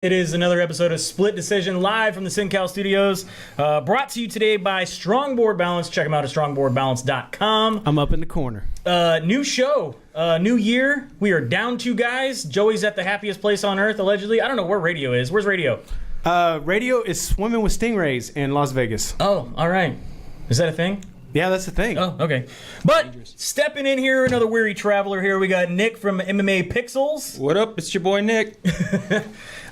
It is another episode of Split Decision live from the SinCal studios, brought to you today by Strongboard Balance. Check them out at strongboardbalance.com. I'm up in the corner. New show, new year. We are down 2 guys. Joey's at the happiest place on earth, allegedly. I don't know where radio is. Where's radio? Radio is swimming with stingrays in Las Vegas. Oh, all right. Is that a thing? Yeah, that's the thing. Oh, okay. But stepping in here, another weary traveler here. We got Nick from MMA Pixels. What up? It's your boy Nick.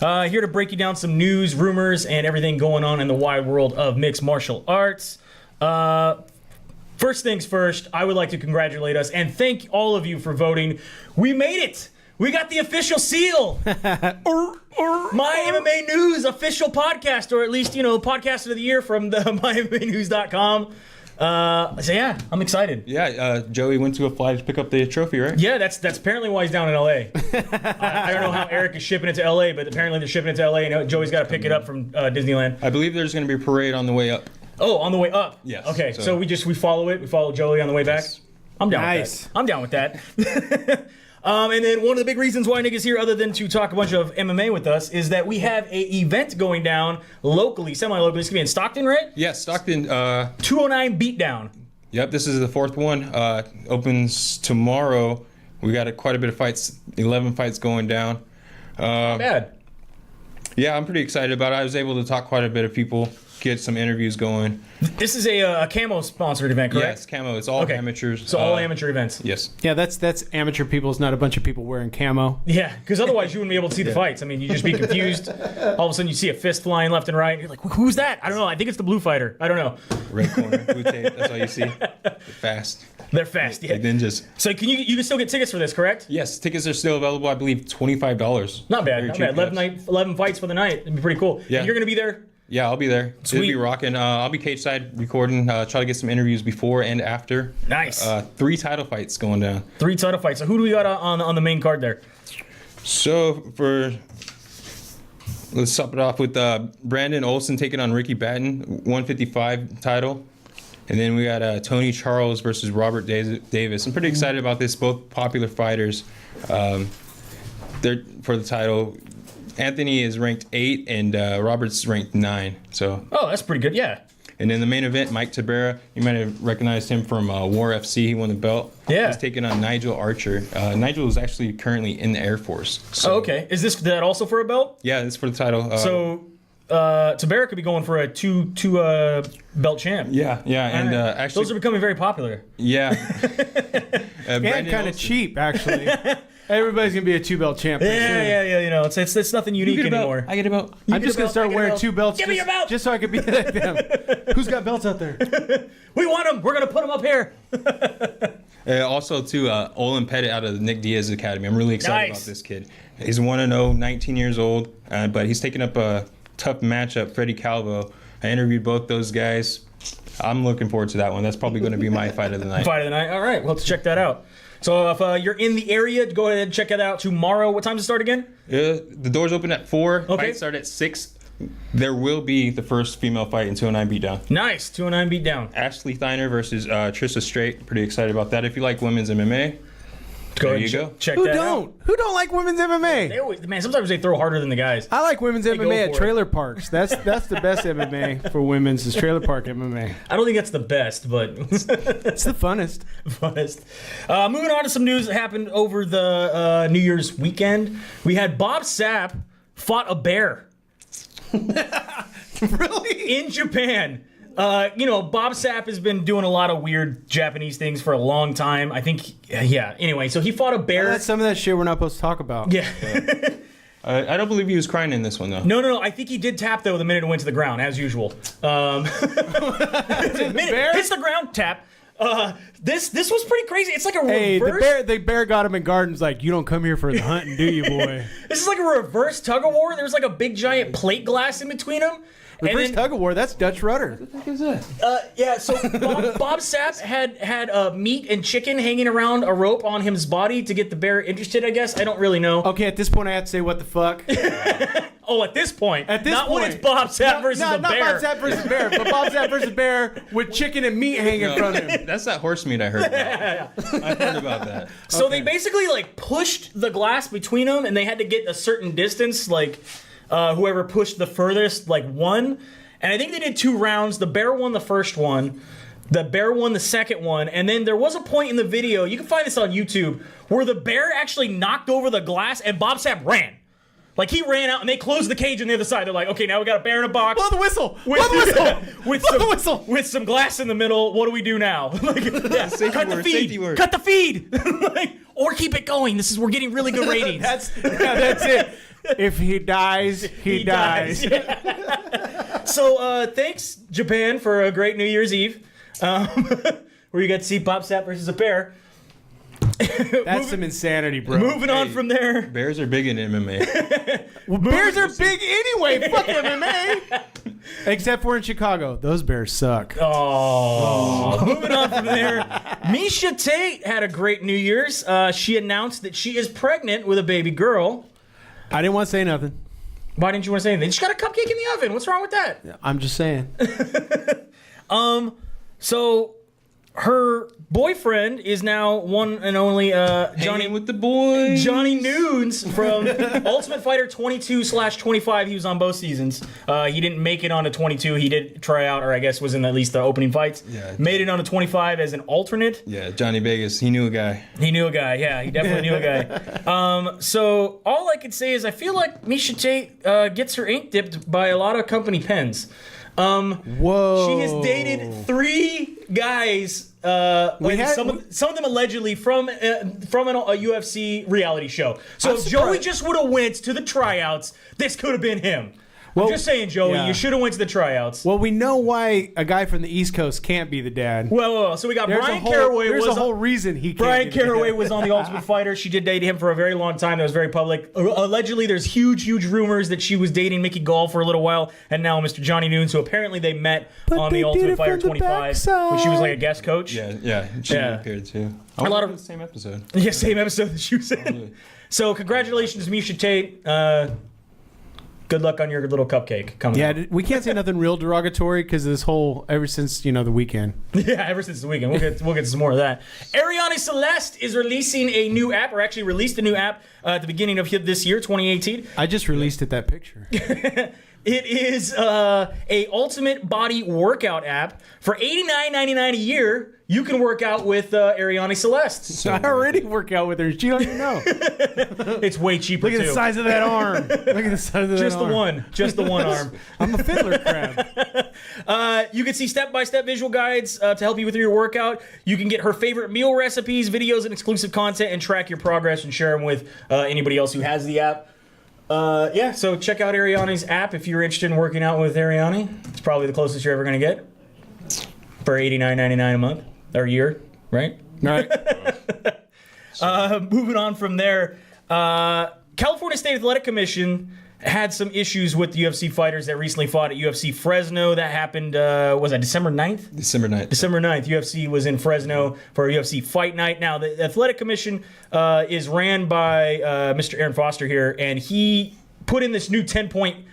Here to break you down some news, rumors, and everything going on in the wide world of mixed martial arts. First things first, I would like to congratulate us and thank all of you for voting. We made it! We got the official seal! My MMA News official podcast, or at least, podcast of the year from the MyMMAnews.com. So yeah, I'm excited. Yeah, Joey went to a flight to pick up the trophy, right? Yeah, that's apparently why he's down in LA. I don't know how Eric is shipping it to LA, but apparently they're shipping it to LA, and Joey's got to pick it up from Disneyland. I believe there's going to be a parade on the way up. Oh, on the way up. Yes. Okay, so we follow it. We follow Joey on the way back. Yes. I'm down with that. I'm down with that. And then one of the big reasons why Nick is here, other than to talk a bunch of MMA with us, is that we have a event going down locally, semi-locally. It's going to be in Stockton, right? Yeah, Stockton. 209 Beatdown. Yep, this is the 4th one. Opens tomorrow. We got quite a bit of fights, 11 fights going down. Not bad. Yeah, I'm pretty excited about it. I was able to talk quite a bit of people, get some interviews going. This is a camo-sponsored event, correct? Yeah, it's camo. It's all amateurs. So all amateur events. Yes. Yeah, that's amateur people. It's not a bunch of people wearing camo. Yeah, because otherwise you wouldn't be able to see the fights. I mean, you'd just be confused. All of a sudden you see a fist flying left and right. You're like, who's that? I don't know. I think it's the blue fighter. I don't know. Red corner, blue tape. That's all you see. They're fast. They're fast, yeah. Like ninjas. So you can still get tickets for this, correct? Yes, tickets are still available. I believe $25. Not bad, Very not cheap, bad. 11 fights for the night. It'd be pretty cool. Yeah. And you're going to be there? Yeah, I'll be there. Sweet. It'll be rocking. I'll be cage side recording, try to get some interviews before and after. Nice. 3 title fights going down. 3 title fights. So who do we got on the main card there? So let's top it off with Brandon Olsen taking on Ricky Batten, 155 title. And then we got Tony Charles versus Robert Davis. I'm pretty excited about this. Both popular fighters. They're for the title. Anthony is ranked 8 and Robert's ranked 9. So. Oh, that's pretty good. Yeah. And in the main event, McTapper, you might have recognized him from War FC. He won the belt. Yeah. He's taking on Nigel Archer. Nigel is actually currently in the Air Force. So, okay. Is that also for a belt? Yeah, it's for the title. So Tabera could be going for a two belt champ. Yeah. And Right. actually, those are becoming very popular. Yeah. And kind of cheap, actually. Everybody's going to be a 2-belt champ. Yeah. It's nothing unique anymore. I get a belt. I'm just going to start wearing 2 belts. Give me your belt! Just so I could be like them. Who's got belts out there? We want them. We're going to put them up here. Also, too, Olin Pettit out of the Nick Diaz Academy. I'm really excited about this kid. He's 1-0, 19 years old, but he's taking up a tough matchup, Freddie Calvo. I interviewed both those guys. I'm looking forward to that one. That's probably going to be my fight of the night. Fight of the night. All right. Well, let's check that out. So if you're in the area, go ahead and check it out tomorrow. What time does it start again? The doors open at 4. Okay. Fights start at 6. There will be the first female fight in 209 Beatdown. Nice. 209 Beatdown. Ashley Thiner versus Trista Straight. Pretty excited about that. If you like women's MMA, Go there ahead you and go. check Who that don't? out. Who don't like women's MMA? They always, man, sometimes they throw harder than the guys. I like women's go MMA at for it. trailer parks. That's the best MMA for women's is trailer park MMA. I don't think that's the best, but It's the funnest. Moving on to some news that happened over the New Year's weekend. We had Bob Sapp fought a bear. Really? In Japan. Bob Sapp has been doing a lot of weird Japanese things for a long time. I think, yeah. Anyway, so he fought a bear. That's some of that shit we're not supposed to talk about. Yeah. I don't believe he was crying in this one, though. No. I think he did tap, though, the minute it went to the ground, as usual. The minute it hits the ground, tap. This was pretty crazy. It's like a reverse. The bear got him in gardens like, you don't come here for the hunting, do you, boy? This is like a reverse tug of war. There's like a big giant plate glass in between them. Reverse tug of war, that's Dutch rudder. What the heck is that? So Bob Sapp had meat and chicken hanging around a rope on his body to get the bear interested, I guess. I don't really know. Okay, at this point I have to say what the fuck. Oh, at this point. At this not point. when it's Bob Sapp versus a bear. Not Bob Sapp versus bear, but Bob Sapp versus bear with chicken and meat hanging from him. That's that horse meat I heard about. I heard about that. So they basically like pushed the glass between them, and they had to get a certain distance, like Whoever pushed the furthest, won. And I think they did 2 rounds. The bear won the first one. The bear won the second one. And then there was a point in the video, you can find this on YouTube, where the bear actually knocked over the glass and Bob Sapp ran. He ran out and they closed the cage on the other side. They're like, okay, now we got a bear in a box. Blow the whistle! Blow the whistle! With some glass in the middle. What do we do now? Cut the feed. Cut the feed. Or keep it going. We're getting really good ratings. That's it. If he dies, he dies. Yeah. So thanks, Japan, for a great New Year's Eve, where you got to see Bob Sapp versus a bear. That's some insanity, bro. Moving on from there. Bears are big in MMA. Bears are big anyway. Fuck MMA. Except for in Chicago. Those Bears suck. Oh. Moving on from there. Miesha Tate had a great New Year's. She announced that she is pregnant with a baby girl. I didn't want to say nothing. Why didn't you want to say anything? She got a cupcake in the oven. What's wrong with that? I'm just saying. So her boyfriend is now one and only Johnny with the boys. Johnny Nunes from Ultimate Fighter 22/25. He was on both seasons. He didn't make it onto 22. He did try out, or I guess was in at least the opening fights. Yeah. Made it onto 25 as an alternate. Yeah, Johnny Vegas. He knew a guy. Yeah, he definitely knew a guy. So all I could say is I feel like Miesha Tate gets her ink dipped by a lot of company pens. Whoa. She has dated 3 guys. Some of them allegedly from a UFC reality show. So if Joey just would have went to the tryouts, this could have been him. Well, I'm just saying, Joey, you should have went to the tryouts. Well, we know why a guy from the East Coast can't be the dad. Well, so we got Brian Caraway. There's a whole reason he can't. Brian Caraway was on The Ultimate Fighter. She did date him for a very long time. That was very public. Allegedly, there's huge rumors that she was dating Mickey Gall for a little while, and now Mr. Johnny Nunes, who apparently they met on The Ultimate Fighter 25 when she was like a guest coach. Yeah, she appeared too. A lot of the same episode. Yeah, same episode that she was in. So congratulations, Miesha Tate. Good luck on your little cupcake coming. Yeah, we can't say nothing real derogatory because of this whole ever since the weekend. Yeah, ever since the weekend. We'll get to some more of that. Ariane Celeste is releasing a new app, or actually released a new app at the beginning of this year, 2018. I just released that picture. It is a ultimate body workout app for $89.99 a year. You can work out with Ariane Celeste. So I already work out with her. She don't even know. It's way cheaper. Look at the size of that arm. Look at the size of that arm. Just the one arm. I'm a fiddler crab. You can see step-by-step visual guides to help you with your workout. You can get her favorite meal recipes, videos, and exclusive content, and track your progress and share them with anybody else who has the app. So check out Ariane's app if you're interested in working out with Ariane. It's probably the closest you're ever going to get for $89.99 a month or a year, right? All right. Moving on from there, California State Athletic Commission had some issues with the UFC fighters that recently fought at UFC Fresno. That happened, was that December 9th? December 9th. December 9th. UFC was in Fresno for a UFC fight night. Now, the Athletic Commission is ran by Mr. Aaron Foster here, and he put in this new 10-point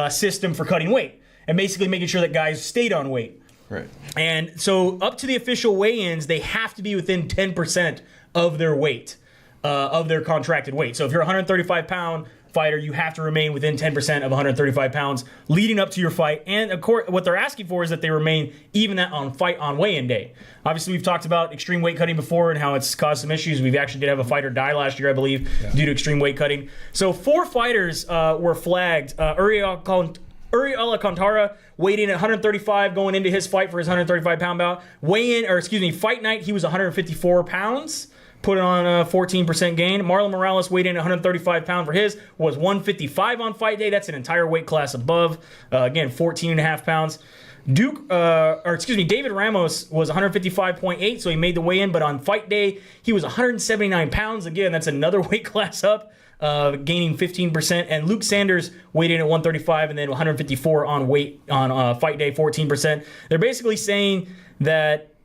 system for cutting weight and basically making sure that guys stayed on weight. Right. And so up to the official weigh-ins, they have to be within 10% of their weight, of their contracted weight. So if you're a 135-pound fighter, you have to remain within 10% of 135 pounds leading up to your fight. And of course, what they're asking for is that they remain even that on weigh-in day. Obviously, we've talked about extreme weight cutting before and how it's caused some issues. We actually did have a fighter die last year, I believe, due to extreme weight cutting. So 4 fighters were flagged. Uriel Alcantara weighed in at 135 going into his fight for his 135-pound bout. Fight night, he was 154 pounds. Put on a 14% gain. Marlon Morales weighed in at 135 pounds for his, was 155 on fight day. That's an entire weight class above. Again, 14.5 pounds. David Ramos was 155.8, so he made the weigh-in, but on fight day, he was 179 pounds. Again, that's another weight class up, gaining 15%. And Luke Sanders weighed in at 135 and then 154 on fight day, 14%. They're basically saying that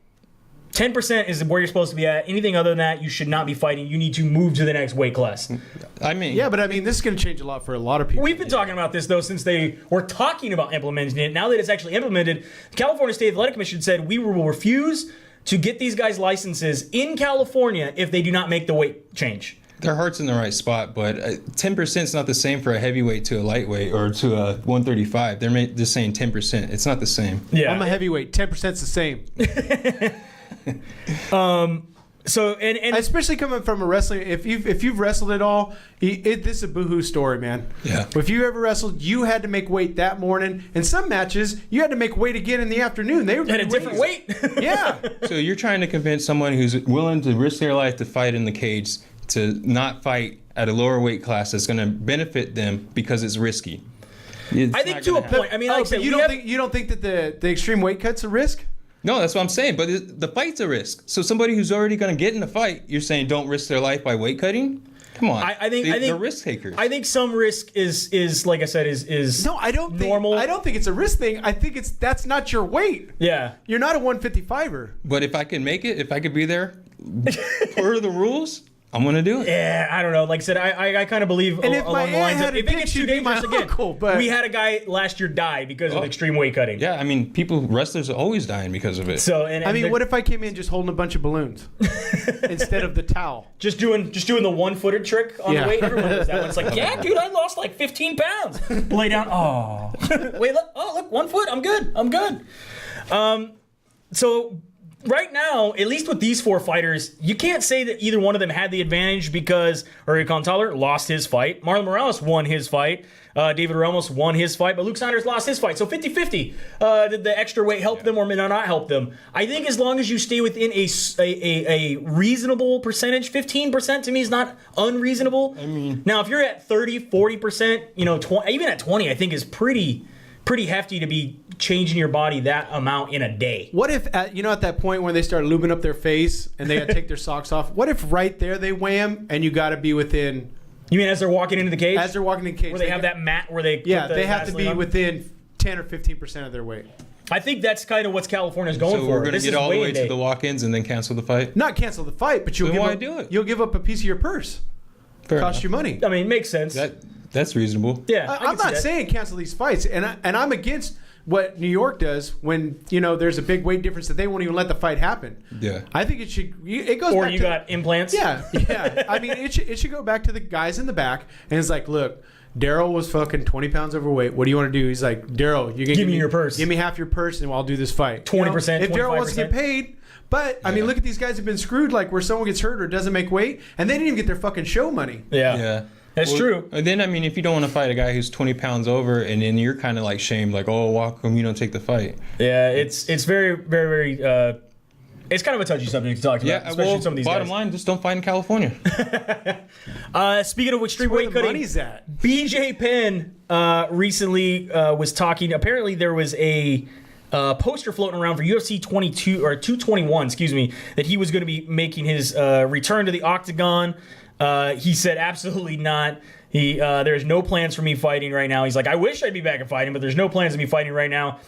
10% is where you're supposed to be at. Anything other than that, you should not be fighting. You need to move to the next weight class. This is going to change a lot for a lot of people. We've been talking about this, though, since they were talking about implementing it. Now that it's actually implemented, the California State Athletic Commission said we will refuse to get these guys licenses in California if they do not make the weight change. their heart's in the right spot, but 10% is not the same for a heavyweight to a lightweight or to a 135. They're just saying 10%. It's not the same. Yeah. I'm a heavyweight. 10%'s the same. So and Especially coming from a wrestling, if you've wrestled at all, this is a boohoo story, man. Yeah. If you ever wrestled, you had to make weight that morning. In some matches, you had to make weight again in the afternoon. They were at a different weight. Yeah. So you're trying to convince someone who's willing to risk their life to fight in the cage to not fight at a lower weight class that's going to benefit them because it's risky. It's I think not to a gonna happen. point. I mean, like I said, you don't think that the extreme weight cut's a risk? No, that's what I'm saying. But the fight's a risk. So somebody who's already going to get in the fight, you're saying don't risk their life by weight cutting? Come on. I think they're risk takers. I think some risk is like I said is No, I don't normal. I don't think it's a risk thing. I think that's not your weight. Yeah. You're not a 155er. But if I can make it, if I could be there per the rules, I'm going to do it. Yeah, I don't know. Like I said, I kind of believe And if my along the aunt lines had of a if it dick, gets too she'd be my dangerous again. uncle, but- We had a guy last year die because of extreme weight cutting. Yeah, I mean, wrestlers are always dying because of it. So I mean, what if I came in just holding a bunch of balloons instead of the towel? just doing the 1-footed trick on Yeah. the weight? Everyone does that one. It's like, yeah, dude, I lost like 15 pounds. Lay down. Oh, wait, look, 1 foot. I'm good. So right now, at least with these four fighters, you can't say that either one of them had the advantage because Uriah Contador lost his fight. Marlon Morales won his fight. David Ramos won his fight, but Luke Saunders lost his fight. So 50-50. Did the extra weight help them or may not help them? I think as long as you stay within a reasonable percentage, 15% to me is not unreasonable. I mean, now if you're at 30, 40%, even at 20, I think is pretty hefty to be changing your body that amount in a day. What if, at that point when they start lubing up their face and they got to take their socks off, what if right there they wham and you got to be within... You mean as they're walking into the cage? As they're walking in the cage. Where they have that mat where they Yeah, put the they have to be Vaseline on? within 10 or 15% of their weight. I think that's kind of what California's going So for. we're going to This get is all the way day. to the walk-ins and then cancel the fight? Not cancel the fight, but Then why do it? You'll give up a piece of your purse. Fair Cost enough. you money. I mean, it makes sense. That's reasonable. Yeah, I I'm can see not that. saying cancel these fights, and I'm against what New York does when there's a big weight difference that they won't even let the fight happen. Yeah. I think it goes. Or back you to, got implants. Yeah. I mean, it should go back to the guys in the back, and it's like, look, Daryl was fucking 20 pounds overweight. What do you want to do? He's like, Daryl, you can Give me your purse. Give me half your purse, and I'll do this fight. 20%, If Daryl wants to 25%. get paid. But, I mean, look at these guys who've been screwed, like where someone gets hurt or doesn't make weight, and they didn't even get their fucking show money. Yeah. Yeah. That's true. And then, I mean, if you don't want to fight a guy who's 20 pounds over and then you're kind of like shamed, like, oh, why come you don't take the fight? Yeah, it's very, very, very... it's kind of a touchy subject to talk about, especially some of these bottom guys. line, just don't fight in California. Speaking of extreme Where weight the cutting, money's at. BJ Penn recently was talking. Apparently, there was a poster floating around for UFC 221, that he was going to be making his return to the octagon. He said absolutely not. There's no plans for me fighting right now. He's like, I wish I'd be back and fighting, but there's no plans of me fighting right now.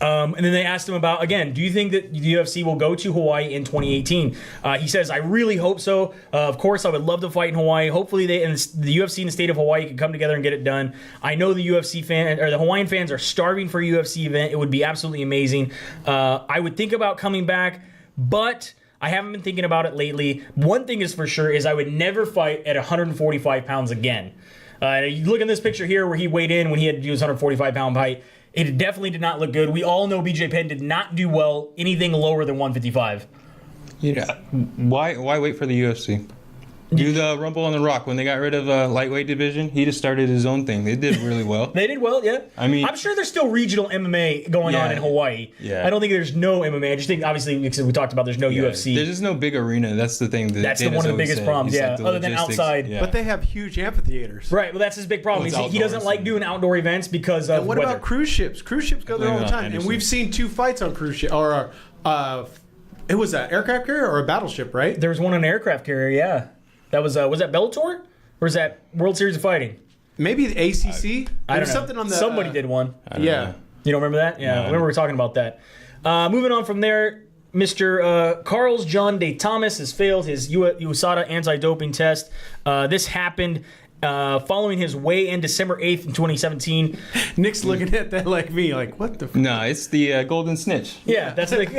And then they asked him about, again, do you think that the UFC will go to Hawaii in 2018? He says, I really hope so. Of course, I would love to fight in Hawaii. Hopefully, the UFC and the state of Hawaii can come together and get it done. I know the the Hawaiian fans are starving for a UFC event. It would be absolutely amazing. I would think about coming back, but I haven't been thinking about it lately. One thing is for sure is I would never fight at 145 pounds again. You look at this picture here where he weighed in when he had to do his 145-pound fight. It definitely did not look good. We all know BJ Penn did not do well anything lower than 155. Yeah. Why wait for the UFC? Do the Rumble on the Rock. When they got rid of lightweight division, he just started his own thing. They did really well. They did well, yeah. I mean, I'm sure there's still regional MMA going on in Hawaii. Yeah. I don't think there's no MMA. I just think, obviously, because we talked about there's no UFC. There's just no big arena. That's the thing. That's one of the biggest problems, yeah. Other than outside. Yeah. But they have huge amphitheaters. Right, well, that's his big problem. Well, He doesn't like doing outdoor events because of And what weather. about cruise ships? Cruise ships go there all the time. And Anderson. we've seen 2 fights on cruise ship. Or, it was an aircraft carrier or a battleship, right? There was one on an aircraft carrier, yeah. That was that Bellator? Or is that World Series of Fighting? Maybe the ACC? I don't There's know. something on the... Somebody did one. Yeah. You don't remember that? Yeah, I remember we were talking about that. Moving on from there, Mr. Carl's John Day Thomas has failed his USADA anti-doping test. This happened following his weigh-in December 8th in 2017. Nick's looking at that like me, like, what the No, it's the Golden Snitch. Yeah, that's like,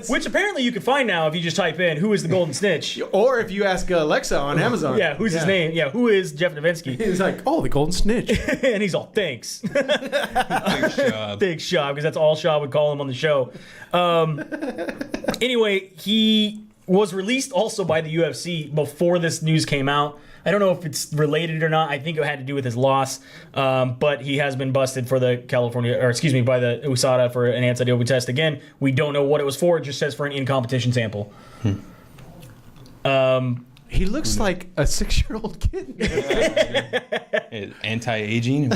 which apparently you can find now if you just type in who is the Golden Snitch. Or if you ask Alexa on Amazon. Yeah, who's his name? Yeah, who is Jeff Novinsky? He's like, oh, the Golden Snitch. And he's all, thanks. Thanks, Shab. Big Shaw, because that's all Shaw would call him on the show. Anyway, he was released also by the UFC before this news came out. I don't know if it's related or not. I think it had to do with his loss, but he has been busted for the by the USADA for an anti-doping test. Again, we don't know what it was for. It just says for an in-competition sample. He looks like a 6-year-old kid. Anti-aging.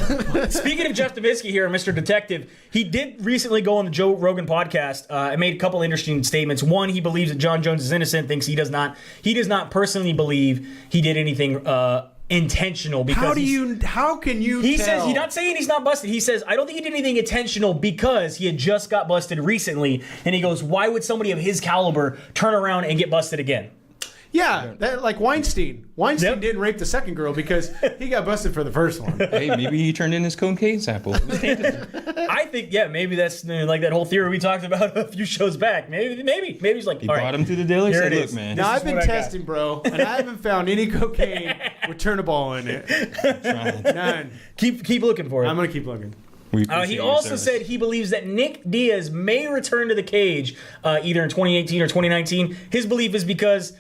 Speaking of Jeff Novinsky here, Mr. Detective, he did recently go on the Joe Rogan podcast and made a couple interesting statements. One, he believes that John Jones is innocent. Thinks he does not personally believe he did anything intentional. Because how can you he tell? says he's not saying he's not busted. He says, I don't think he did anything intentional because he had just got busted recently. And he goes, why would somebody of his caliber turn around and get busted again? Yeah, that, like Weinstein. Weinstein didn't rape the second girl because he got busted for the first one. Hey, maybe he turned in his cocaine sample. I think, maybe that's like that whole theory we talked about a few shows back. Maybe he's like, He all brought right, him to the dealer. here Said, it look, is. man. Now, I've been what I got. testing, bro, and I haven't found any cocaine with Turnaball in it. None. keep looking for it. I'm going to keep looking. We appreciate He your also service. said he believes that Nick Diaz may return to the cage either in 2018 or 2019. His belief is because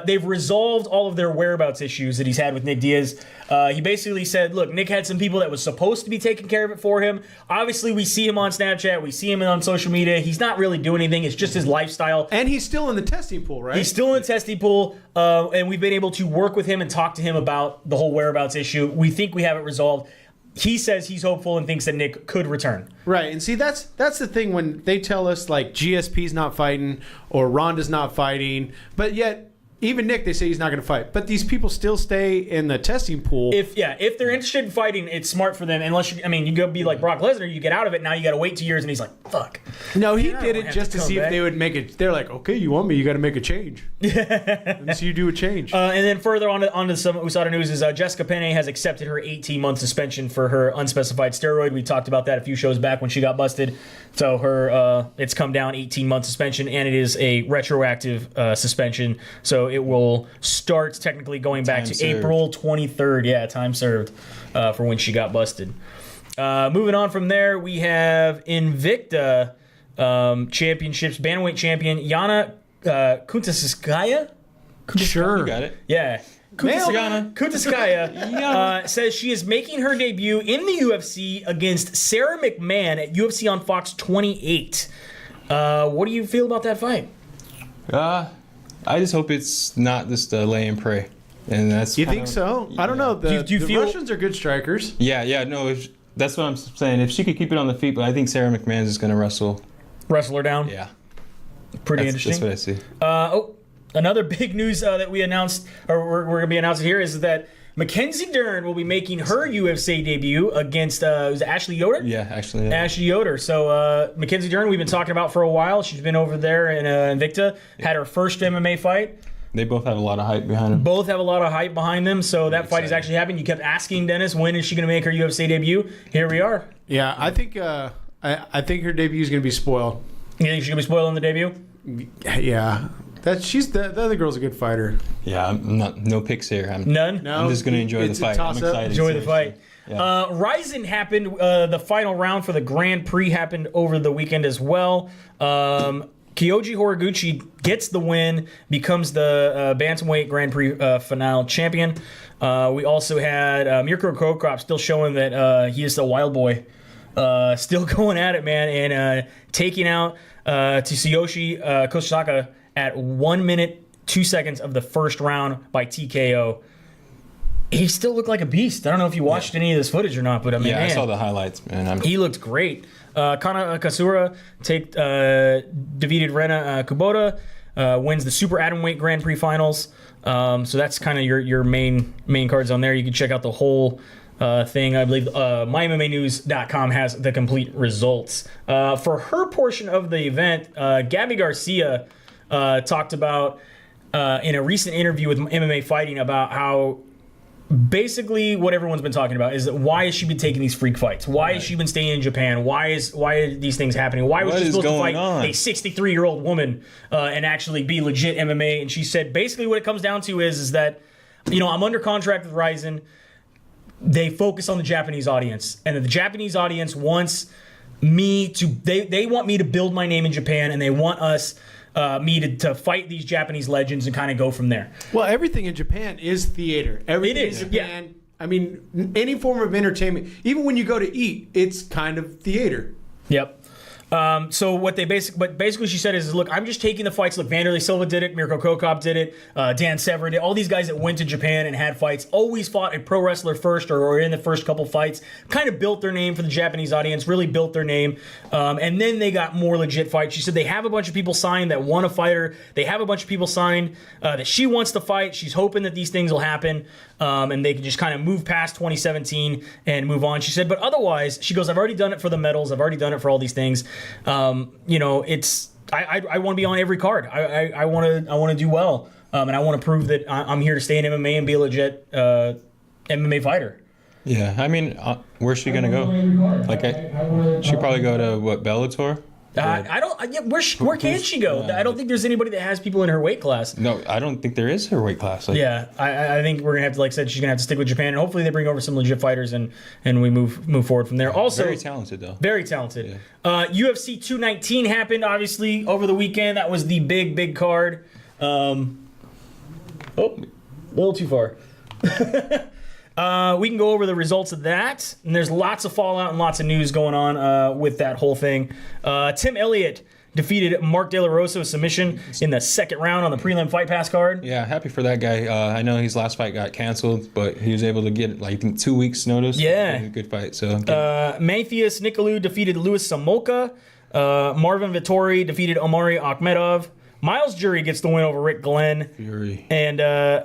they've resolved all of their whereabouts issues that he's had with Nick Diaz. He basically said, look, Nick had some people that was supposed to be taking care of it for him. Obviously, we see him on Snapchat. We see him on social media. He's not really doing anything. It's just his lifestyle. And he's still in the testing pool, right? He's still in the testing pool, and we've been able to work with him and talk to him about the whole whereabouts issue. We think we have it resolved. He says he's hopeful and thinks that Nick could return. Right, and see, that's the thing when they tell us, like, GSP's not fighting or Ronda's not fighting, but yet even Nick, they say he's not going to fight. But these people still stay in the testing pool. If they're interested in fighting, it's smart for them. Unless you go be like Brock Lesnar, you get out of it. Now you got to wait 2 years, and he's like, "Fuck." No, he I did don't it have just to to come see back. if they would make it. They're like, "Okay, you want me? You got to make a change." And so you do a change. And then further on to some USADA news is Jessica Penne has accepted her 18-month suspension for her unspecified steroid. We talked about that a few shows back when she got busted. So her it's come down 18-month suspension, and it is a retroactive suspension. So it will start technically going back to served. April 23rd. Yeah, time served for when she got busted. Moving on from there, we have Invicta Championships bantamweight champion Yana Kuntaskaya. Sure. You got it. Yeah. Yana. Kuntaskaya says she is making her debut in the UFC against Sarah McMahon at UFC on Fox 28. What do you feel about that fight? I just hope it's not just a lay and pray. And that's You think so? I don't know. The, Do you the feel- Russians are good strikers. Yeah, no, that's what I'm saying. If she could keep it on the feet, but I think Sarah McMahon is going to wrestle. Wrestle her down? Yeah. Pretty That's interesting. what I see. Another big news that we announced, or we're going to be announcing here, is that Mackenzie Dern will be making her UFC debut against was it Ashley Yoder? Yeah, actually. Yeah. Ashley Yoder. So Mackenzie Dern, we've been talking about for a while. She's been over there in Invicta, had her first MMA fight. They both have a lot of hype behind them. Both have a lot of hype behind them, so that fight is excited. actually happening. You kept asking Dennis, when is she going to make her UFC debut? Here we are. Yeah, I think I think her debut is going to be spoiled. You think she's going to be spoiling the debut? Yeah, the other girl's a good fighter. Yeah, I'm not. No picks here. None? No, I'm just going to enjoy the it's a fight. I'm toss-up. excited. Enjoy the fight. Yeah. RIZIN happened. The final round for the Grand Prix happened over the weekend as well. Kyoji Horiguchi gets the win, becomes the Bantamweight Grand Prix finale champion. We also had Mirko Krokop still showing that he is the wild boy. Still going at it, man, and taking out Tsuyoshi Kosaka at 1 minute 2 seconds of the first round by TKO. He still looked like a beast. I don't know if you watched any of this footage or not, but I mean, I man, saw the highlights, man. he looked great. Kana Kasura defeated Rena Kubota, wins the Super Atomweight Grand Prix Finals. So that's kind of your main cards on there. You can check out the whole thing. I believe MyMMAnews.com has the complete results. For her portion of the event, Gabi Garcia talked about in a recent interview with MMA Fighting about how basically what everyone's been talking about is that why has she been taking these freak fights? Why has she been staying in Japan? Why are these things happening? Why was she supposed to fight a 63-year-old woman and actually be legit MMA? And she said basically what it comes down to is that, I'm under contract with RIZIN. They focus on the Japanese audience, and the Japanese audience wants me to. They want me to build my name in Japan, and they want us. Me to fight these Japanese legends and kind of go from there. Well, everything in Japan is theater. Everything in Japan, yeah. I mean, any form of entertainment, even when you go to eat, it's kind of theater. Yep. So what basically she said is, look, I'm just taking the fights. Look, Vanderlei Silva did it, Mirko Kokop did it, Dan Severn did it. All these guys that went to Japan and had fights always fought a pro wrestler first or in the first couple fights, kind of built their name for the Japanese audience, really built their name. And then they got more legit fights. She said they have a bunch of people signed that want to fight her. They have a bunch of people signed that she wants to fight. She's hoping that these things will happen. And they can just kind of move past 2017 and move on. She said, but otherwise, she goes, I've already done it for the medals. I've already done it for all these things. It's I want to be on every card. I want to do well, and I want to prove that I'm here to stay in MMA and be a legit MMA fighter. Yeah, I mean, where's she gonna go? Like, she probably go to Bellator. Where can she go? I don't think there's anybody that has people in her weight class. No, I don't think there is her weight class. I think we're gonna have to, like I said, she's gonna have to stick with Japan, and hopefully they bring over some legit fighters and we move forward from there. Also, very talented though. Very talented. Yeah. UFC 219 happened obviously over the weekend. That was the big card. A little too far. We can go over the results of that, and there's lots of fallout and lots of news going on with that whole thing. Tim Elliott defeated Mark De La Rosa submission in the second round on the prelim Fight Pass card. Yeah, happy for that guy. I know his last fight got canceled, but he was able to get like 2 weeks notice. Yeah. It was a good fight. So Matthias Nicolou defeated Louis Samolka. Marvin Vittori defeated Omari Akhmedov. Miles Jury gets the win over Rick Glenn. Fury. And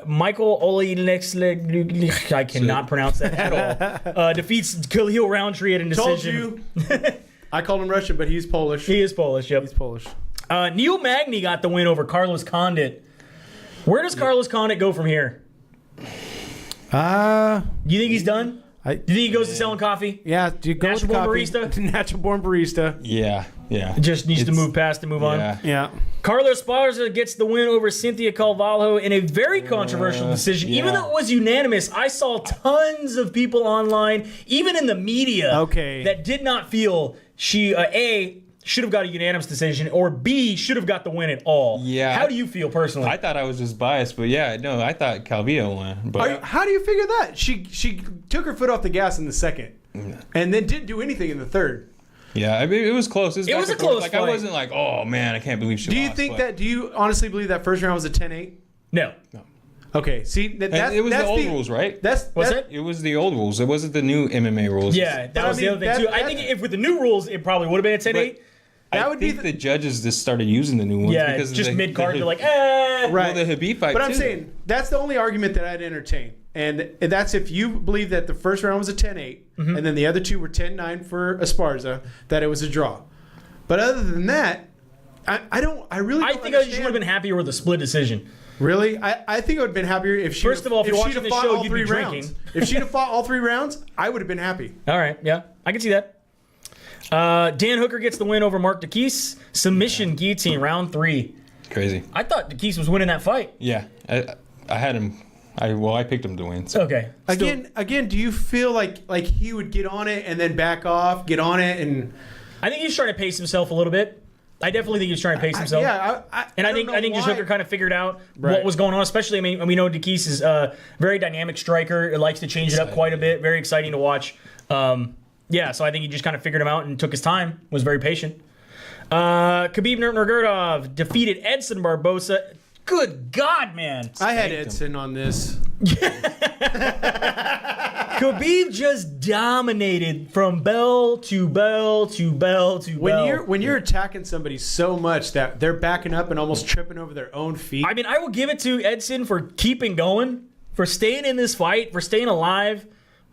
Michael Olenek, I cannot pronounce that at all, defeats Khalil Roundtree at a decision. Told you. I called him Russian, but he's Polish. He is Polish, yep. He's Polish. Neil Magny got the win over Carlos Condit. Where does Carlos Condit go from here? Do you think he's done? Do you think he goes to selling coffee? Yeah. Do you go Natural born barista? Natural born barista. Yeah. Just needs to move past and move on. Yeah. Carlos Esparza gets the win over Cynthia Calvalho in a very controversial decision. Yeah. Even though it was unanimous, I saw tons of people online, even in the media, that did not feel she, A, should have got a unanimous decision, or B, should have got the win at all. Yeah. How do you feel personally? I thought I was just biased, but I thought Calvillo won. But how do you figure that? She took her foot off the gas in the second, and then didn't do anything in the third. Yeah, I mean, it was close. It was a close fight. I wasn't like, oh man, I can't believe she lost. Do you honestly believe that first round was a 10-8? No. Okay, see, it was the old rules, right? It was the old rules. It wasn't the new MMA rules. Yeah, that was the other thing too. I think if with the new rules, it probably would have been a 10-8. I think the judges just started using the new ones. Yeah, because just mid-card, they're like, Right. Well, the Khabib fight, but I'm saying, that's the only argument that I'd entertain. And that's if you believe that the first round was a 10-8, and then the other two were 10-9 for Esparza, that it was a draw. But other than that, I really don't think she would have been happier with a split decision. Really? I think I would have been happier if she First of all, if you're watching the show, you'd be drinking. If she'd have fought all 3 rounds, I would have been happy. All right, yeah. I can see that. Dan Hooker gets the win over Mark DeKeese. Submission guillotine, round 3. Crazy. I thought DeKeese was winning that fight. Yeah. I had him. I picked him to win. So. Okay. Again, do you feel like he would get on it and then back off, get on it, and... I think he's trying to pace himself a little bit. I definitely think he's trying to pace himself. I think just Hooker kind of figured out what was going on. Especially, I mean, we know DeKeese is a very dynamic striker. It likes to change it up quite a bit. Very exciting to watch. Yeah, so I think he just kind of figured him out and took his time. Was very patient. Khabib Nurmagomedov defeated Edson Barbosa. Good God, man! I had Edson on this. Khabib just dominated from bell to bell to bell to bell. When you're attacking somebody so much that they're backing up and almost tripping over their own feet. I mean, I will give it to Edson for keeping going, for staying in this fight, for staying alive.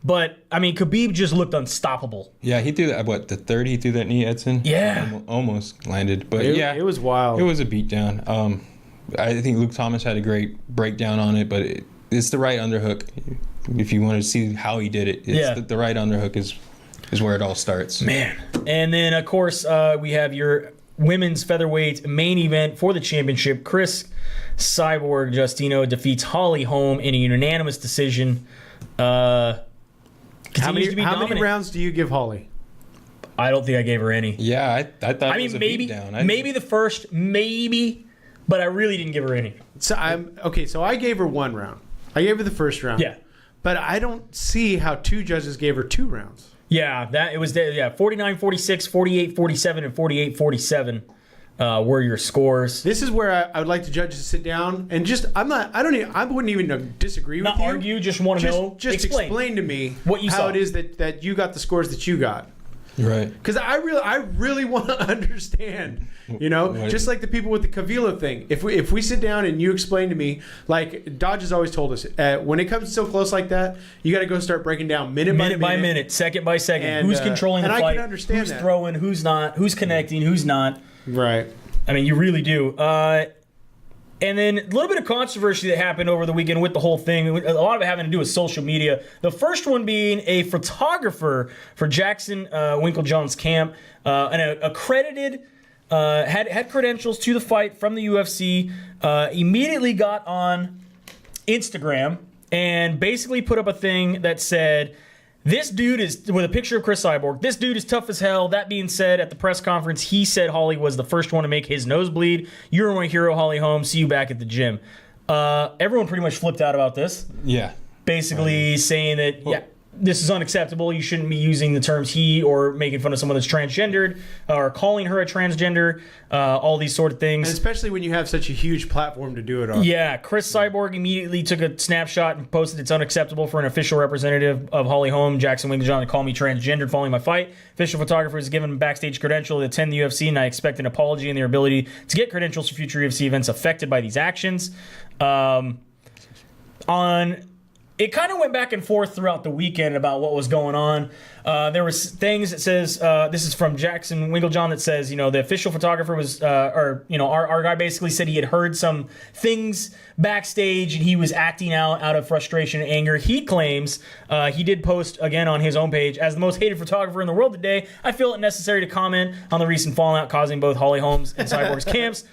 But, I mean, Khabib just looked unstoppable. Yeah, he threw that, the third he threw that knee, Edson? Yeah. Almost landed. But it was wild. It was a beatdown. I think Luke Thomas had a great breakdown on it, but it's the right underhook. if you want to see how he did it, it's the right underhook is where it all starts. Man. And then, of course, we have your women's featherweight main event for the championship. Chris Cyborg Justino defeats Holly Holm in a unanimous decision. How many rounds do you give Holly? I don't think I gave her any. Yeah, I thought it was a maybe beatdown. Maybe the first, but I really didn't give her any. So I gave her 1 round. I gave her the first round. Yeah. But I don't see how 2 judges gave her 2 rounds. Yeah, 49-46, 48-47, and 48-47 were your scores. This is where I would like the judges to sit down and I wouldn't even disagree with you. Not argue, just want to know. Just explain to me what you how saw. it is that you got the scores that you got. Right. Because I really want to understand, just like the people with the Cavilo thing. If we sit down and you explain to me, like Dodge has always told us, when it comes so close like that, you got to go start breaking down minute by minute, second by second. And, who's controlling the and fight? I can understand who's that. throwing? Who's not? Who's connecting? Who's not? Right. I mean, you really do. And then a little bit of controversy that happened over the weekend with the whole thing. A lot of it having to do with social media. The first one being a photographer for Jackson Winklejohn's camp, and accredited, had credentials to the fight from the UFC, immediately got on Instagram and basically put up a thing that said, this dude is, with a picture of Chris Cyborg, this dude is tough as hell. That being said, at the press conference, he said Holly was the first one to make his nose bleed. You're my hero, Holly Holm. See you back at the gym. Everyone pretty much flipped out about this. Yeah. Basically saying that, this is unacceptable. You shouldn't be using the terms he or making fun of someone that's transgendered or calling her a transgender, all these sort of things. And especially when you have such a huge platform to do it on. Yeah, Chris Cyborg immediately took a snapshot and posted it's unacceptable for an official representative of Holly Holm, Jackson Winklejohn, to call me transgendered following my fight. Official photographer is given backstage credential to attend the UFC, and I expect an apology and their ability to get credentials for future UFC events affected by these actions. It kind of went back and forth throughout the weekend about what was going on. There was things that says, this is from Jackson Winklejohn, that says, the official photographer was, our guy basically said he had heard some things backstage and he was acting out of frustration and anger. He claims, he did post again on his own page, as the most hated photographer in the world today, I feel it necessary to comment on the recent fallout causing both Holly Holm's and Cyborg's camps.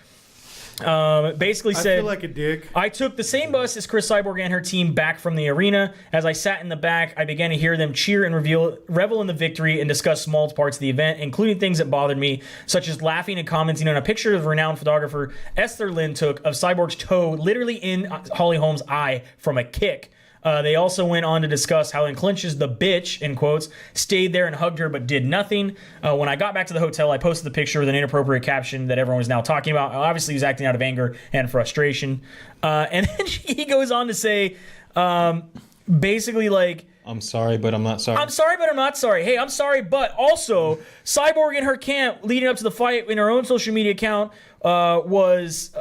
Basically said, I feel like a dick. I took the same bus as Chris Cyborg and her team back from the arena. As I sat in the back, I began to hear them cheer and revel in the victory and discuss small parts of the event, including things that bothered me, such as laughing and commenting on a picture of renowned photographer Esther Lynn took of Cyborg's toe literally in Holly Holm's eye from a kick. They also went on to discuss how in clinches the bitch, in quotes, stayed there and hugged her but did nothing. When I got back to the hotel, I posted the picture with an inappropriate caption that everyone was now talking about. Obviously, he was acting out of anger and frustration. And then he goes on to say, basically like, I'm sorry, but I'm not sorry. I'm sorry, but I'm not sorry. Hey, I'm sorry, but also, Cyborg in her camp leading up to the fight in her own social media account was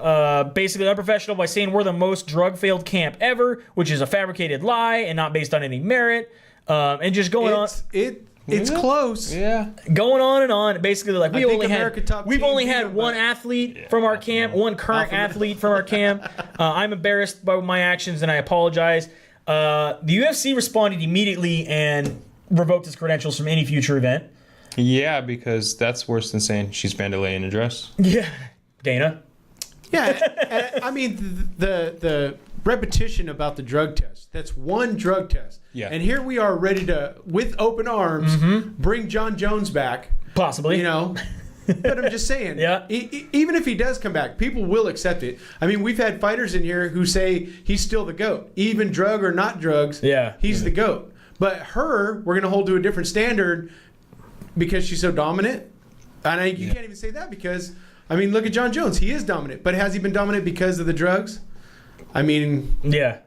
basically unprofessional by saying we're the most drug-failed camp ever, which is a fabricated lie and not based on any merit. And just going on. It's close. Yeah. Going on and on. Basically, like we've only had one but athlete from our camp, one current athlete from our camp. I'm embarrassed by my actions and I apologize. The UFC responded immediately and revoked his credentials from any future event. Yeah, because that's worse than saying she's Vandalay in a dress. Yeah. Dana? Yeah, I mean, the repetition about the drug test. That's one drug test. Yeah. And here we are ready to, with open arms, bring John Jones back. Possibly. But I'm just saying, Yeah. Even if he does come back, people will accept it. I mean, we've had fighters in here who say he's still the GOAT. Even drug or not drugs, he's the GOAT. But we're going to hold to a different standard because she's so dominant. And you can't even say that because, I mean, look at John Jones. He is dominant. But has he been dominant because of the drugs? I mean... Yeah.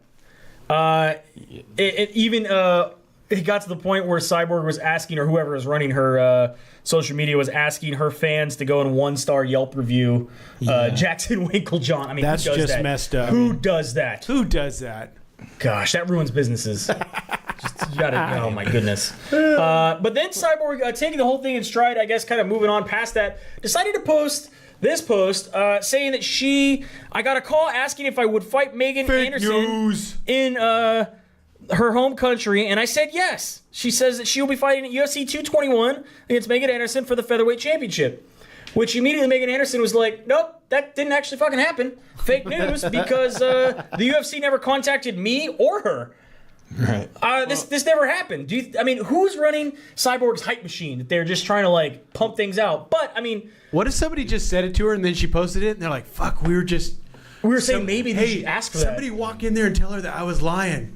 It got to the point where Cyborg was asking, or whoever was running her social media was asking her fans to go and 1-star Yelp review Jackson Winklejohn. I mean, that's who does just that? Messed up. Who does that? Who does that? Gosh, that ruins businesses. You gotta, oh my goodness. But then Cyborg, taking the whole thing in stride, I guess kind of moving on past that, decided to post this post saying that I got a call asking if I would fight Megan Fake Anderson news. in her home country, and I said yes. She says that she'll be fighting at UFC 221 against Megan Anderson for the featherweight championship. Which immediately Megan Anderson was like, nope, that didn't actually fucking happen. Fake news, because the UFC never contacted me or her. Right. This never happened. Who's running Cyborg's hype machine that they're just trying to like pump things out? But I mean, what if somebody just said it to her and then she posted it and they're like, "Fuck, we were saying maybe they should ask for somebody that." walk in there and tell her that I was lying.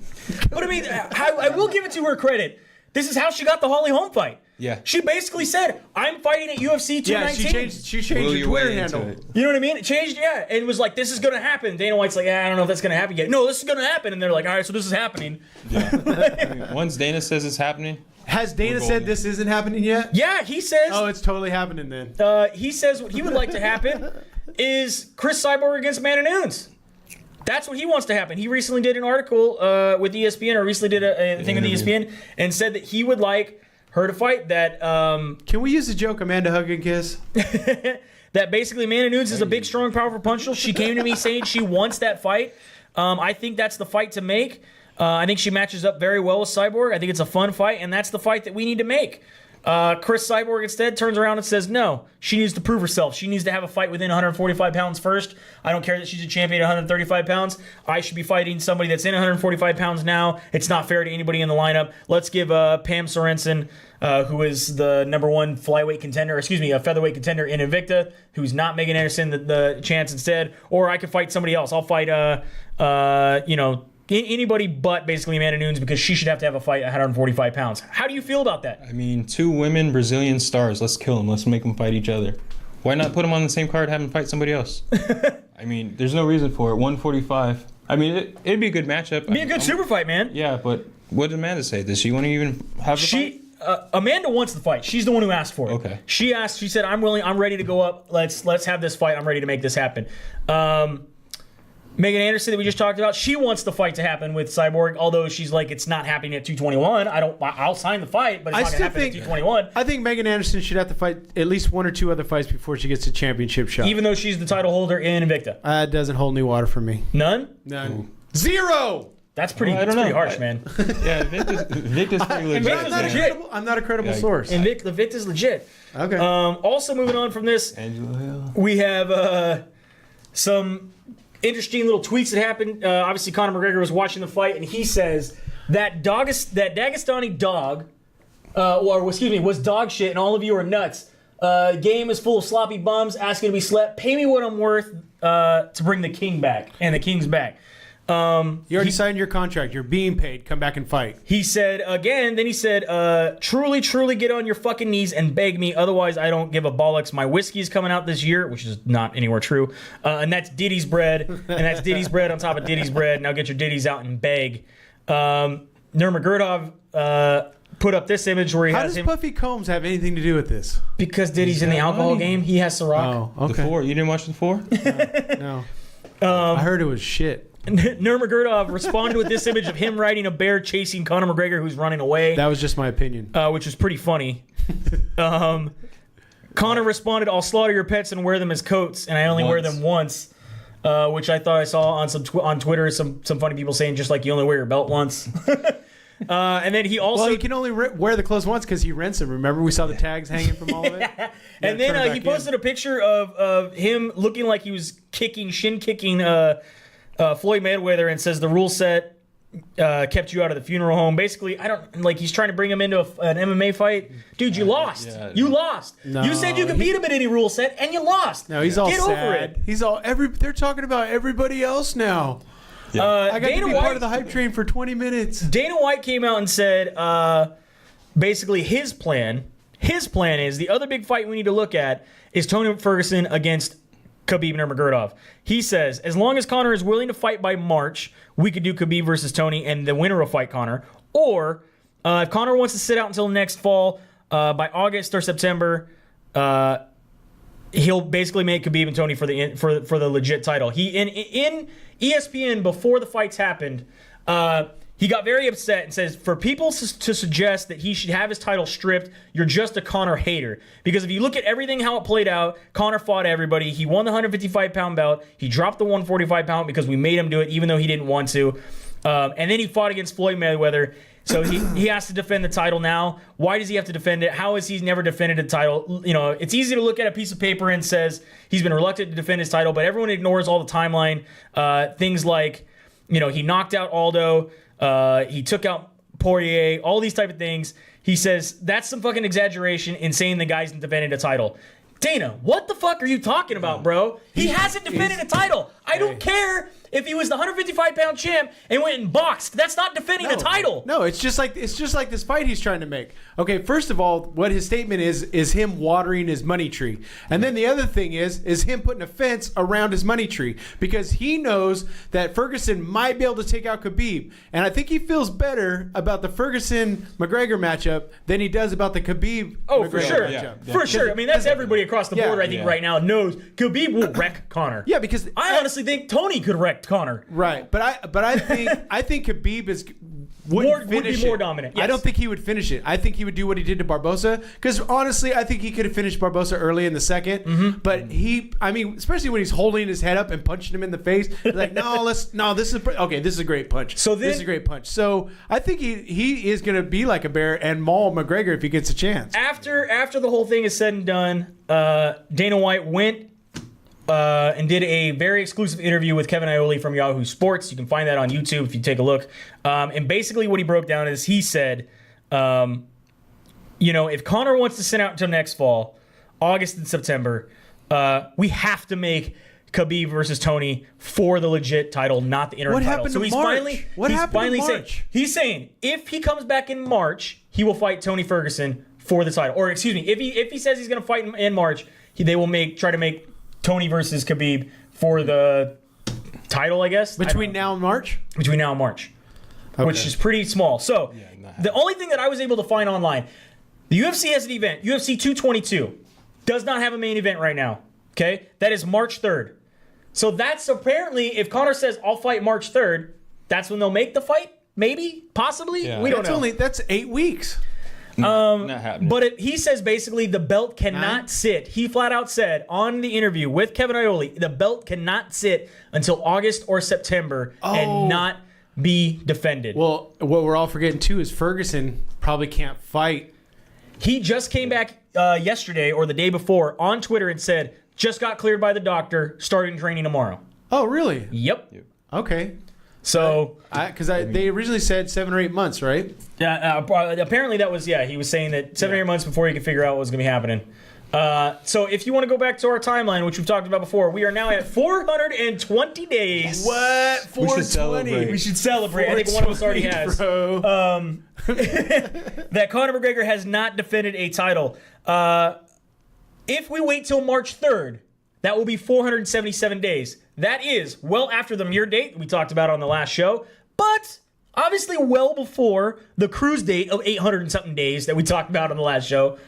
But I mean, I will give it to her credit. This is how she got the Holly Holm fight. Yeah. She basically said, "I'm fighting at UFC 219." Yeah, she changed her Twitter handle. You know what I mean? It changed, yeah, and it was like, "This is gonna happen." Dana White's like, I don't know if that's gonna happen yet. No, this is gonna happen, and they're like, "All right, so this is happening." Yeah. Once Dana says it's happening. Has Dana said this isn't happening yet? Yeah, he says. Oh, it's totally happening then. He says what he would like to happen is Chris Cyborg against Amanda Nunes. That's what he wants to happen. He recently did an article with ESPN, or recently did a thing with ESPN, and said that he would like her to fight that. Can we use the joke Amanda hug and kiss? That basically Amanda Nunes is a big, strong, powerful puncher. She came to me saying she wants that fight. I think that's the fight to make. I think she matches up very well with Cyborg. I think it's a fun fight, and that's the fight that we need to make. Chris Cyborg instead turns around and says, no, she needs to prove herself. She needs to have a fight within 145 pounds first. I don't care that she's a champion at 135 pounds. I should be fighting somebody that's in 145 pounds now. It's not fair to anybody in the lineup. Let's give Pam Sorensen, who is the number one a featherweight contender in Invicta, who's not Megan Anderson, the chance instead. Or I could fight somebody else. I'll fight, anybody but basically Amanda Nunes, because she should have to have a fight at 145 pounds. How do you feel about that? I mean, 2 women Brazilian stars. Let's kill them. Let's make them fight each other. Why not put them on the same card, have them fight somebody else? I mean, there's no reason for it. 145. I mean, it'd be a good matchup. It'd be a good super fight, man. Yeah, but what did Amanda say? Does she want to even have the fight? Amanda wants the fight. She's the one who asked for it. Okay. She said, I'm ready to go up. Let's have this fight. I'm ready to make this happen. Megan Anderson that we just talked about, she wants the fight to happen with Cyborg, although she's like, it's not happening at 221. I'll sign the fight, but it's not going to happen at 221. I think Megan Anderson should have to fight at least 1 or 2 other fights before she gets a championship shot. Even though she's the title holder in Invicta. That doesn't hold any water for me. None? None. 0! That's pretty harsh, man. Yeah, Invicta's pretty legit. I'm not a credible source. Invicta's legit. Okay. Also moving on from this, Angela Hill. we have some interesting little tweets that happened. Obviously, Conor McGregor was watching the fight, and he says that Dagestani dog, was dog shit, and all of you are nuts. Game is full of sloppy bums asking to be slept. Pay me what I'm worth to bring the king back, and the king's back. You already signed your contract. You're being paid. Come back and fight. He said again, then he said, truly, truly get on your fucking knees and beg me. Otherwise, I don't give a bollocks. My whiskey's coming out this year, which is not anywhere true. And that's Diddy's bread. And that's Diddy's bread on top of Diddy's bread. Now get your Diddy's out and beg. Nurmagomedov put up this image where he How has does him. Puffy Combs have anything to do with this? Because Diddy's in the alcohol game. He has Ciroc. Oh, okay. The 4. You didn't watch the 4? No. I heard it was shit. Nurmagomedov responded with this image of him riding a bear chasing Conor McGregor, who's running away. That was just my opinion. Which is pretty funny. Conor responded, I'll slaughter your pets and wear them as coats, and I only wear them once. Which I thought I saw on Twitter, some funny people saying just like you only wear your belt once. And then he also... Well, he can only wear the clothes once because he rents them. Remember? We saw the tags hanging from all of it? And then he posted a picture of him looking like he was shin kicking Floyd Mayweather, and says the rule set kept you out of the funeral home. Basically, he's trying to bring him into an MMA fight. Dude, you lost. Yeah, you lost. No, you said you could beat him at any rule set, and you lost. No, he's all Get sad. over it. He's all they're talking about everybody else now. I got to be part of the hype train for 20 minutes. Dana White came out and said, basically his plan is the other big fight we need to look at is Tony Ferguson against Khabib Nurmagomedov. He says, as long as Conor is willing to fight by March, we could do Khabib versus Tony, and the winner will fight Conor. Or if Conor wants to sit out until next fall, by August or September, he'll basically make Khabib and Tony for the legit title. He in ESPN before the fights happened, he got very upset and says, for people to suggest that he should have his title stripped, you're just a Conor hater. Because if you look at everything how it played out, Conor fought everybody. He won the 155-pound belt. He dropped the 145-pound because we made him do it, even though he didn't want to. And then he fought against Floyd Mayweather. So he has to defend the title now. Why does he have to defend it? How has he never defended a title? You know, it's easy to look at a piece of paper and says he's been reluctant to defend his title, but everyone ignores all the timeline. Things like, you know, he knocked out Aldo. He took out Poirier. All these type of things. He says that's some fucking exaggeration in saying the guy's defended a title. Dana, what the fuck are you talking about, bro? He hasn't defended a title. I don't care if he was the 155-pound champ and went and boxed. That's not defending a title. No, it's just like this fight he's trying to make. Okay, first of all, what his statement is him watering his money tree. And then the other thing is him putting a fence around his money tree because he knows that Ferguson might be able to take out Khabib. And I think he feels better about the Ferguson-McGregor matchup than he does about the Khabib Oh, for sure. matchup. For sure. I mean, that's everybody across the board, I think, right now knows Khabib will wreck Conor. Yeah, because I honestly think Tony could wreck Conor. Right, but I think Khabib would be more dominant. Yes. I don't think he would finish it. I think he would do what he did to Barbosa because honestly, I think he could have finished Barbosa early in the second. Mm-hmm. But especially when he's holding his head up and punching him in the face, like this is a great punch. So this is a great punch. So I think he is going to be like a bear and maul McGregor if he gets a chance. After the whole thing is said and done, Dana White went and did a very exclusive interview with Kevin Iole from Yahoo Sports. You can find that on YouTube if you take a look. And basically what he broke down is he said, if Conor wants to sit out until next fall, August and September, we have to make Khabib versus Tony for the legit title, not the interim title. So he's saying if he comes back in March, he will fight Tony Ferguson for the title. Or excuse me, if he says he's going to fight in March, they will try to make Tony versus Khabib for the title, I guess. Between now and March? Between now and March. Okay. Which is pretty small. So, the only thing that I was able to find online, the UFC has an event, UFC 222, does not have a main event right now. Okay? That is March 3rd. So that's apparently, if Conor says, I'll fight March 3rd, that's when they'll make the fight? Maybe? Possibly? Yeah. We don't know. That's 8 weeks. Not happening. But he says basically the belt cannot sit. He flat out said on the interview with Kevin Iole, the belt cannot sit until August or September and not be defended. Well, what we're all forgetting too is Ferguson probably can't fight. He just came back yesterday or the day before on Twitter and said, just got cleared by the doctor, starting training tomorrow. Oh, really? Yep. Okay. So, because they originally said 7 or 8 months, right? Yeah. Apparently that was he was saying that 7 or 8 months before he could figure out what was going to be happening. So if you want to go back to our timeline, which we've talked about before, we are now at 420 days. What? 420? We should celebrate. I think one of us already has. That Conor McGregor has not defended a title. If we wait till March 3rd, that will be 477 days. That is well after the mere date we talked about on the last show, but obviously well before the cruise date of 800 and something days that we talked about on the last show.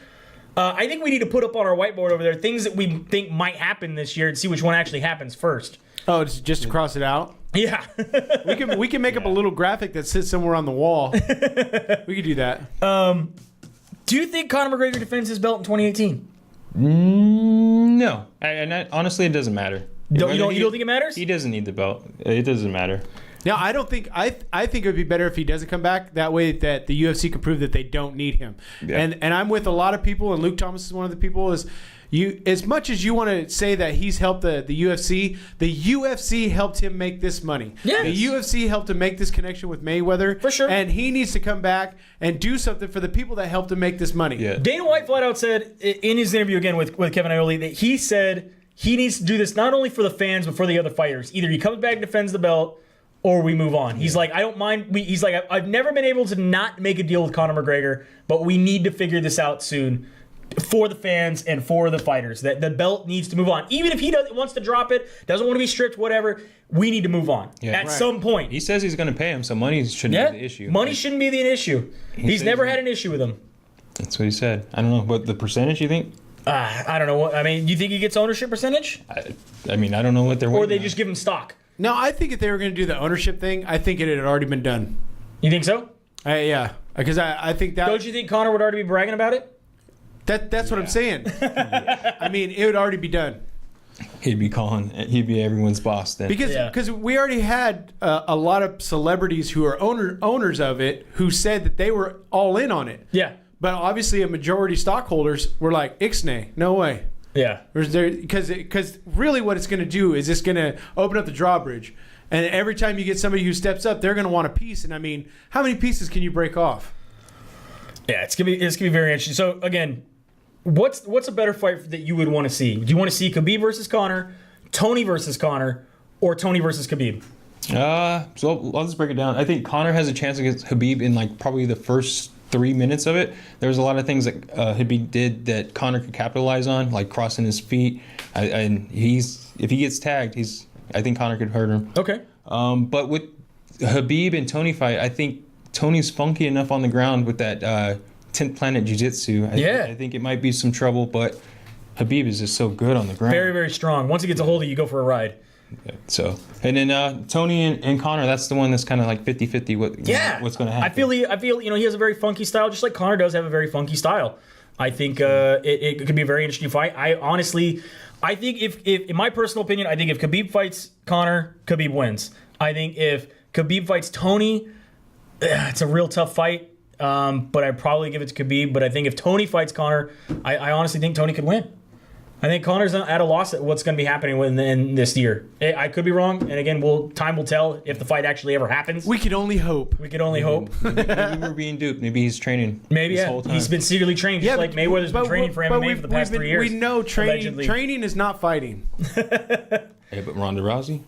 I think we need to put up on our whiteboard over there things that we think might happen this year and see which one actually happens first. Oh, just to cross it out? Yeah. we can make up a little graphic that sits somewhere on the wall. We could do that. Do you think Conor McGregor defends his belt in 2018? No. Honestly, it doesn't matter. You don't think it matters? He doesn't need the belt. It doesn't matter. Now, I don't think I think it would be better if he doesn't come back. That way, that the UFC can prove that they don't need him. Yeah. And I'm with a lot of people, and Luke Thomas is one of the people. Is you as much as you want to say that he's helped the UFC helped him make this money. Yes. The UFC helped him make this connection with Mayweather. For sure. And he needs to come back and do something for the people that helped him make this money. Yeah. Dana White flat out said in his interview again with Kevin Iole that he said he needs to do this not only for the fans but for the other fighters. Either he comes back and defends the belt, or we move on. He's like, I don't mind. He's like, I've never been able to not make a deal with Conor McGregor, but we need to figure this out soon for the fans and for the fighters. That the belt needs to move on. Even if he wants to drop it, doesn't want to be stripped, whatever, we need to move on at some point. He says he's going to pay him, so money shouldn't be the issue. Money shouldn't be the issue. He's never had an issue with him. That's what he said. I don't know. But the percentage, you think? I don't know. I mean, you think he gets ownership percentage? I mean, I don't know what they're Or they just give him stock? No, I think if they were going to do the ownership thing, I think it had already been done. You think so? Yeah, because I think that. Don't you think Conor would already be bragging about it? That's what I'm saying. I mean, it would already be done. He'd be everyone's boss then. Because we already had a lot of celebrities who are owners of it who said that they were all in on it. Yeah. But obviously, a majority stockholders were like, "Ixnay, no way." Yeah. Because really, what it's going to do is it's going to open up the drawbridge, and every time you get somebody who steps up, they're going to want a piece. And I mean, how many pieces can you break off? Yeah, it's gonna be very interesting. So again, what's a better fight that you would want to see? Do you want to see Khabib versus Conor, Tony versus Conor, or Tony versus Khabib? So I'll just break it down. I think Conor has a chance against Khabib in like probably the first 3 minutes of it. There was a lot of things that Khabib did that Conor could capitalize on, like crossing his feet. And if he gets tagged, I think Conor could hurt him. Okay. But with Khabib and Tony fight, I think Tony's funky enough on the ground with that 10th Planet Jiu-Jitsu. I think it might be some trouble, but Khabib is just so good on the ground. Very, very strong. Once he gets a hold of you, go for a ride. So, and then Tony and Conor, that's the one that's kind of like 50-50 what's going to happen. I feel he has a very funky style, just like Conor does have a very funky style. I think it could be a very interesting fight. I think if in my personal opinion, I think if Khabib fights Conor, Khabib wins. I think if Khabib fights Tony, it's a real tough fight, but I'd probably give it to Khabib. But I think if Tony fights Conor, I honestly think Tony could win. I think Conor's at a loss at what's going to be happening in this year. I could be wrong, and again, time will tell if the fight actually ever happens. We can only hope. We can only hope. Maybe we're being duped. Maybe he's training. Maybe this whole time. He's been secretly trained, just like Mayweather's been training for MMA for the past 3 years. We know training is not fighting. Hey, but Ronda Rousey.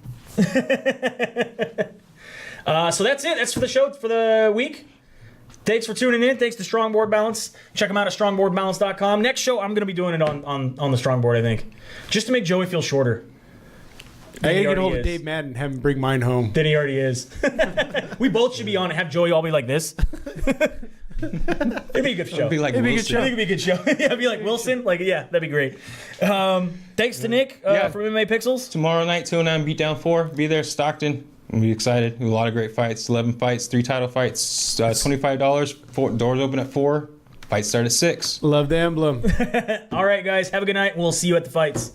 So that's it. That's for the show for the week. Thanks for tuning in. Thanks to Strongboard Balance. Check them out at strongboardbalance.com. Next show, I'm going to be doing it on the Strongboard, I think. Just to make Joey feel shorter. I gotta get hold of Dave Madden and have him bring mine home. Then he already is. We both should be on and have Joey all be like this. It'd be a good show. It'd be like Wilson. I think it'd be a good show. Yeah, it'd be like Wilson. That'd be great. Thanks to Nick from MMA Pixels. Tomorrow night, 209 Beatdown 4. Be there, Stockton. I'm be excited. A lot of great fights. 11 fights, 3 title fights. $25. Doors open at 4. Fights start at 6. Love the emblem. All right, guys. Have a good night. We'll see you at the fights.